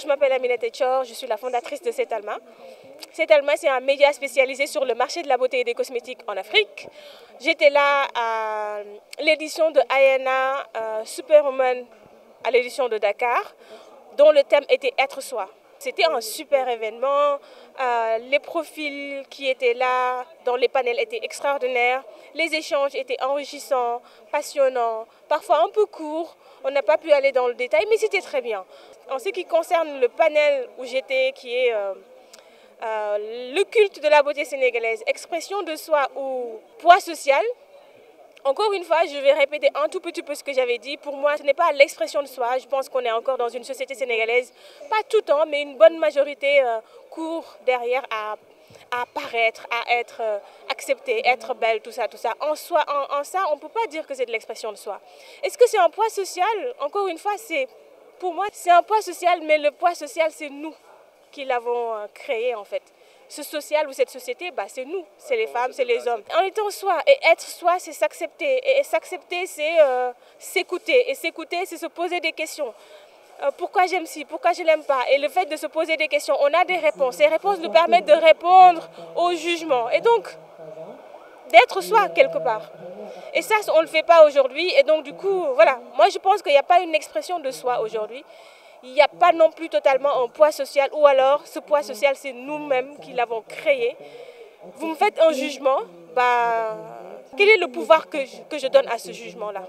je m'appelle Aminata Thior, je suis la fondatrice de Setalma. Setalma, c'est un média spécialisé sur le marché de la beauté et des cosmétiques en Afrique. J'étais là à l'édition de Ayana Superwoman à l'édition de Dakar, dont le thème était Être soi. C'était un super événement, les profils qui étaient là dans les panels étaient extraordinaires, les échanges étaient enrichissants, passionnants, parfois un peu courts, on n'a pas pu aller dans le détail, mais c'était très bien. En ce qui concerne le panel où j'étais, qui est le culte de la beauté sénégalaise, expression de soi ou poids social, encore une fois, je vais répéter un tout petit peu ce que j'avais dit. Pour moi, ce n'est pas l'expression de soi. Je pense qu'on est encore dans une société sénégalaise, pas tout le temps, mais une bonne majorité court derrière à paraître, à être acceptée, être belle, tout ça, tout ça. En ça, on ne peut pas dire que c'est de l'expression de soi. Est-ce que c'est un poids social? Encore une fois, pour moi, c'est un poids social, mais le poids social, c'est nous qui l'avons créé en fait. Ce social ou cette société, c'est nous, c'est les femmes, c'est les hommes. En étant soi, et être soi, c'est s'accepter. Et s'accepter, c'est s'écouter. Et s'écouter, c'est se poser des questions. Pourquoi j'aime ci, pourquoi je ne l'aime pas? Et le fait de se poser des questions, on a des réponses. Ces réponses nous permettent de répondre au jugement. Et donc, d'être soi quelque part. Et ça, on ne le fait pas aujourd'hui. Et donc, du coup, voilà. Moi, je pense qu'il n'y a pas une expression de soi aujourd'hui. Il n'y a pas non plus totalement un poids social, ou alors ce poids social, c'est nous-mêmes qui l'avons créé. Vous me faites un jugement, quel est le pouvoir que je donne à ce jugement-là?